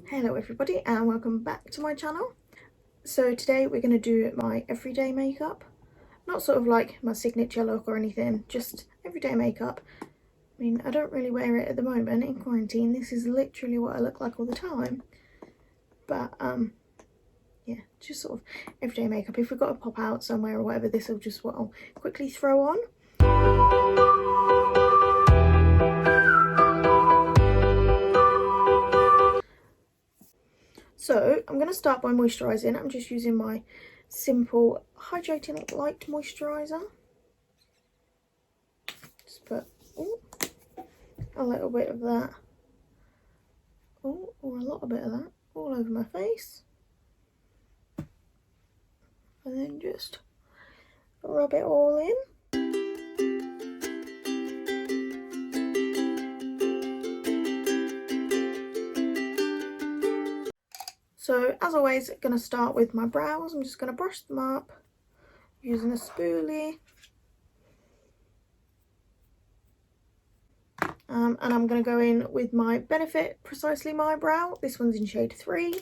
Hello everybody and welcome back to my channel. So today we're going to do my everyday makeup. Not sort of like my signature look or anything, just everyday makeup. I mean, I don't really wear it at the moment in quarantine. This is literally what I look like all the time. But yeah, just sort of everyday makeup. If we've got to pop out somewhere or whatever, this will just what I'll quickly throw on. So I'm going to start by moisturising. I'm just using my simple hydrating light moisturiser. Just put a little bit of that, or a lot of bit of that, all over my face. And then just rub it all in. So as always, going to start with my brows. I'm just going to brush them up using a spoolie. And I'm going to go in with my Benefit Precisely My Brow. This one's in shade 3.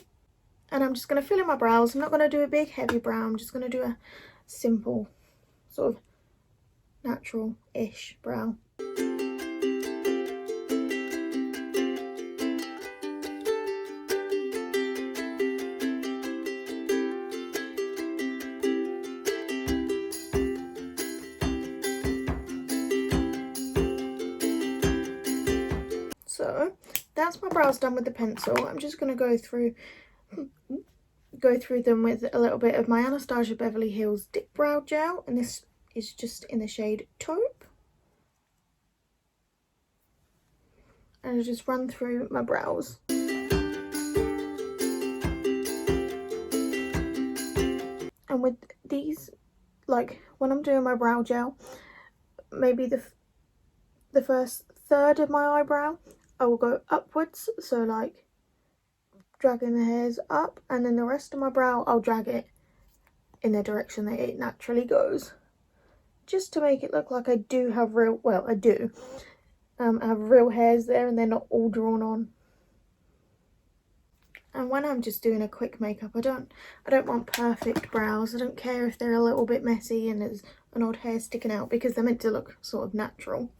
And I'm just going to fill in my brows. I'm not going to do a big heavy brow. I'm just going to do a simple, sort of natural-ish brow. So that's my brows done with the pencil. I'm just going to go through them with a little bit of my Anastasia Beverly Hills Dip Brow Gel, and this is just in the shade Taupe. And I just run through my brows. And with these, like when I'm doing my brow gel, maybe the first third of my eyebrow, I will go upwards, so like dragging the hairs up, and then the rest of my brow I'll drag it in the direction that it naturally goes, just to make it look like I do have real, well I do have real hairs there and they're not all drawn on. And when I'm just doing a quick makeup, I don't want perfect brows. I don't care if they're a little bit messy and there's an odd hair sticking out, because they're meant to look sort of natural.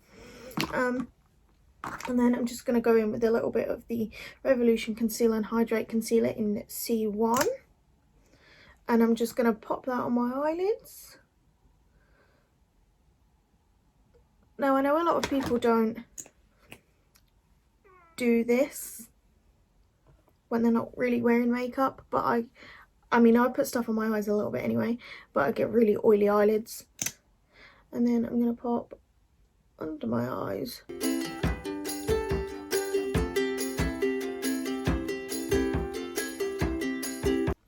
And then I'm just going to go in with a little bit of the Revolution Conceal and Hydrate Concealer in C1. And I'm just going to pop that on my eyelids. Now, I know a lot of people don't do this when they're not really wearing makeup, but I mean, I put stuff on my eyes a little bit anyway, but I get really oily eyelids. And then I'm going to pop under my eyes.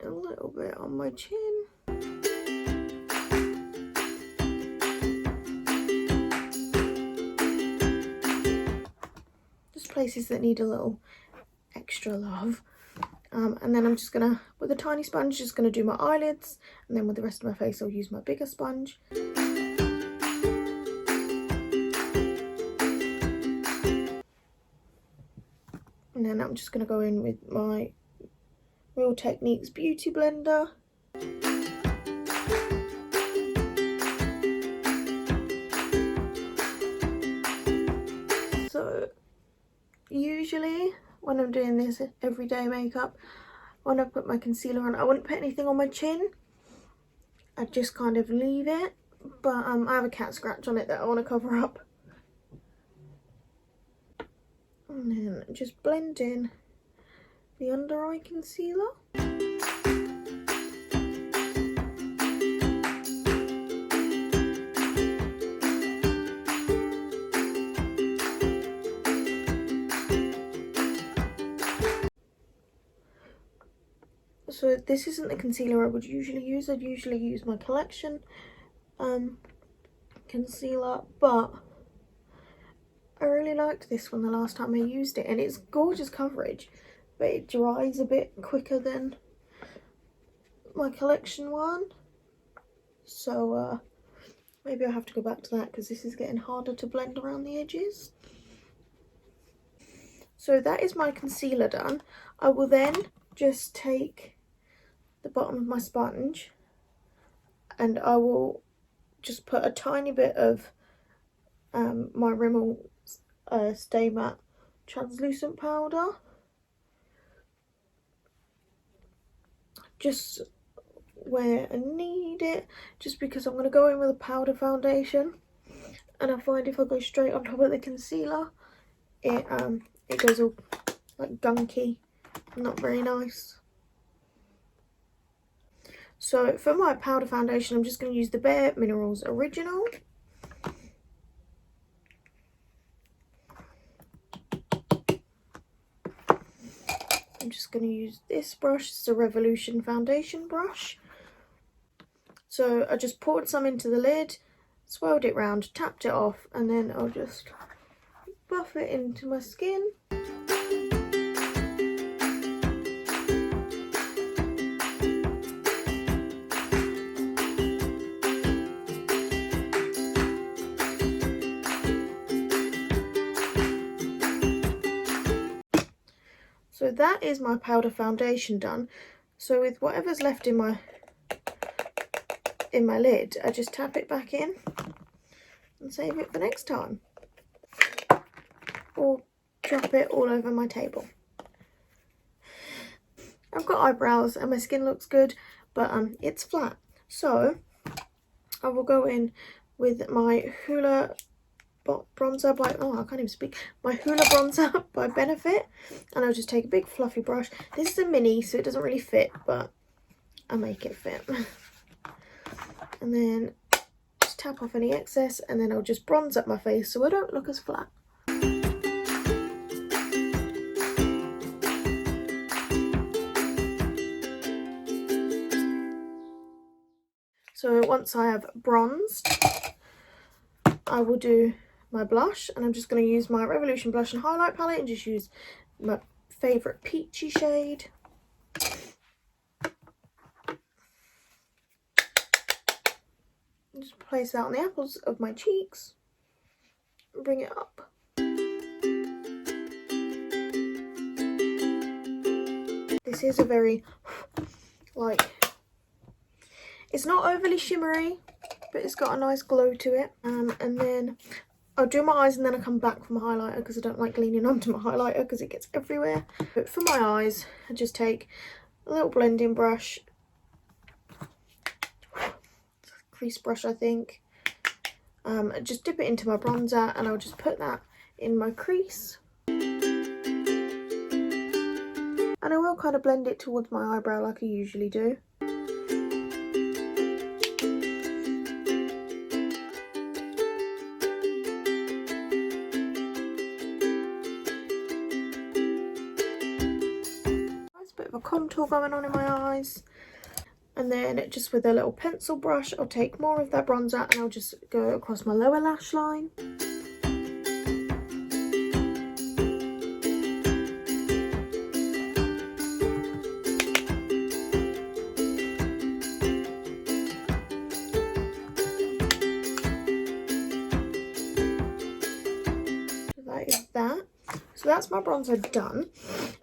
A little bit on my chin. Just places that need a little extra love. And then I'm just gonna, with a tiny sponge, just gonna do my eyelids, and then with the rest of my face I'll use my bigger sponge. And then I'm just gonna go in with my Real Techniques Beauty Blender. So usually when I'm doing this everyday makeup, when I put my concealer on, I wouldn't put anything on my chin. I'd just kind of leave it, but I have a cat scratch on it that I want to cover up. And then just blend in the under eye concealer. So this isn't the concealer I would usually use. I'd usually use my Collection concealer, but I really liked this one the last time I used it, and it's gorgeous coverage, but it dries a bit quicker than my Collection one. So maybe I'll have to go back to that, because this is getting harder to blend around the edges. So that is my concealer done. I will then just take the bottom of my sponge and I will just put a tiny bit of my Rimmel Stay Matte translucent powder, just where I need it, just because I'm going to go in with a powder foundation, and I find if I go straight on top of the concealer, it goes all like gunky, not very nice. So for my powder foundation, I'm just going to use the Bare Minerals Original. I'm just going to use this brush. It's a Revolution foundation brush. So I just poured some into the lid, swirled it round, tapped it off, and then I'll just buff it into my skin. So that is my powder foundation done. So with whatever's left in my lid, I just tap it back in and save it for next time, or drop it all over my table. I've got eyebrows and my skin looks good, but it's flat, so I will go in with my Hoola bronzer by, oh I can't even speak, my Hoola bronzer by Benefit, and I'll just take a big fluffy brush. This is a mini, so it doesn't really fit, but I make it fit. And then just tap off any excess, and then I'll just bronze up my face so I don't look as flat. So once I have bronzed, I will do my blush, and I'm just going to use my Revolution blush and highlight palette and just use my favourite peachy shade. Just place that on the apples of my cheeks and bring it up. This is a very, like, it's not overly shimmery, but it's got a nice glow to it. And then I'll do my eyes and then I come back for my highlighter, because I don't like leaning onto my highlighter because it gets everywhere. But for my eyes, I just take a little blending brush, crease brush I think, just dip it into my bronzer, and I'll just put that in my crease. And I will kind of blend it towards my eyebrow like I usually do. Nice bit of a contour going on in my eyes. And then just with a little pencil brush, I'll take more of that bronzer and I'll just go across my lower lash line. So that's my bronzer done,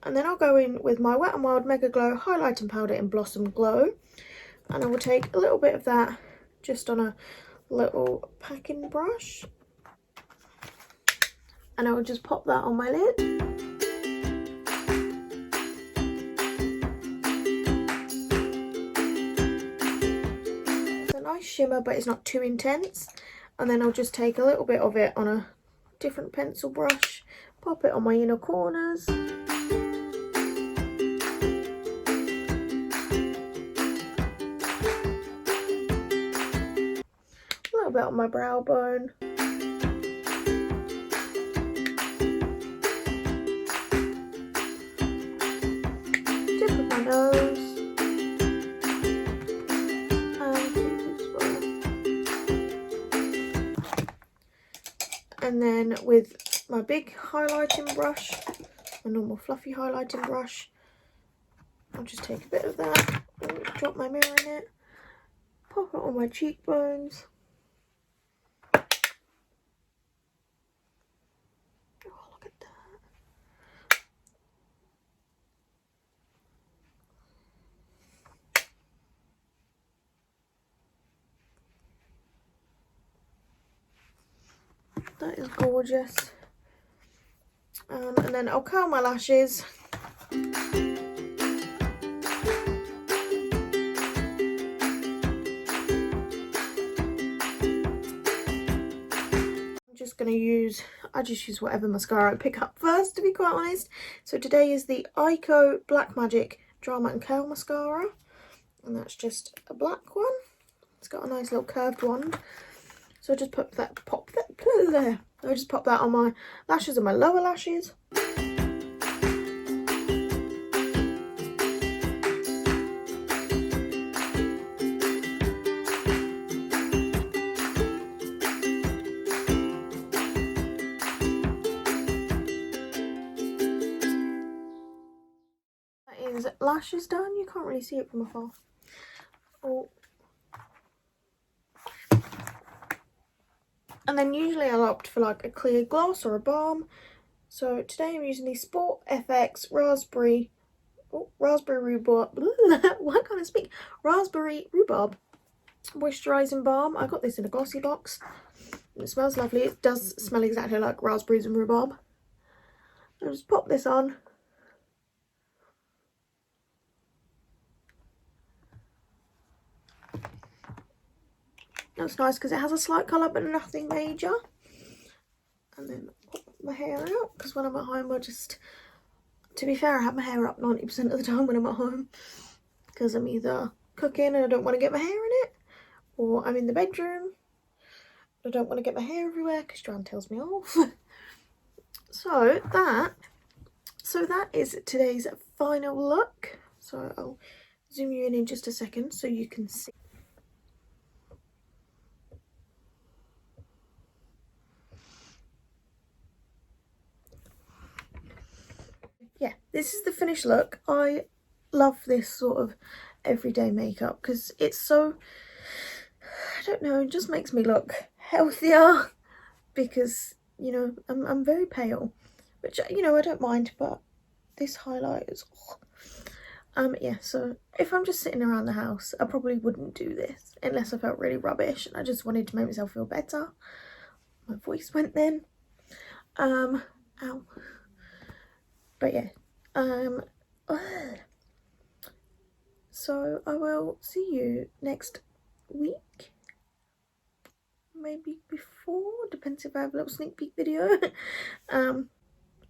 and then I'll go in with my Wet n Wild Mega Glow highlighting powder in Blossom Glow, and I will take a little bit of that just on a little packing brush, and I will just pop that on my lid. It's a nice shimmer, but it's not too intense. And then I'll just take a little bit of it on a different pencil brush, pop it on my inner corners. A little bit on my brow bone. Tip of my nose. And then with my big highlighting brush, a normal fluffy highlighting brush, I'll just take a bit of that, drop my mirror in it, pop it on my cheekbones. Oh, look at that. That is gorgeous. And then I'll curl my lashes. I just use whatever mascara I pick up first, to be quite honest. So today is the Eyeko Black Magic Drama and Curl Mascara, and that's just a black one. It's got a nice little curved wand. So I just pop that on my lashes and my lower lashes. Is lashes done. You can't really see it from afar. Oh. And then usually I'll opt for like a clear gloss or a balm. So today I'm using the Sport FX Raspberry Rhubarb. Why can't I speak? Raspberry Rhubarb moisturising balm. I got this in a glossy box. It smells lovely. It does smell exactly like raspberries and rhubarb. I'll just pop this on. That's nice because it has a slight colour but nothing major. And then pop my hair out, because when I'm at home I just, to be fair, I have my hair up 90% of the time when I'm at home, because I'm either cooking and I don't want to get my hair in it, or I'm in the bedroom and I don't want to get my hair everywhere because Joanne tells me off. So that is today's final look. So I'll zoom you in just a second so you can see. Yeah, this is the finished look. I love this sort of everyday makeup because it's so, I don't know, it just makes me look healthier, because, you know, I'm very pale, which, you know, I don't mind, but this highlight is, yeah, so if I'm just sitting around the house, I probably wouldn't do this unless I felt really rubbish and I just wanted to make myself feel better. My voice went then. Ow. But yeah, so I will see you next week, maybe before, depends if I have a little sneak peek video.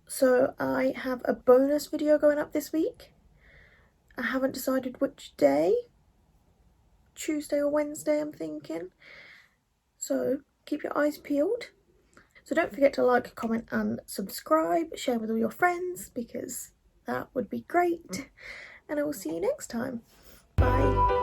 So I have a bonus video going up this week. I haven't decided which day, Tuesday or Wednesday I'm thinking, so keep your eyes peeled. So don't forget to like, comment and subscribe, share with all your friends because that would be great, and I will see you next time. Bye.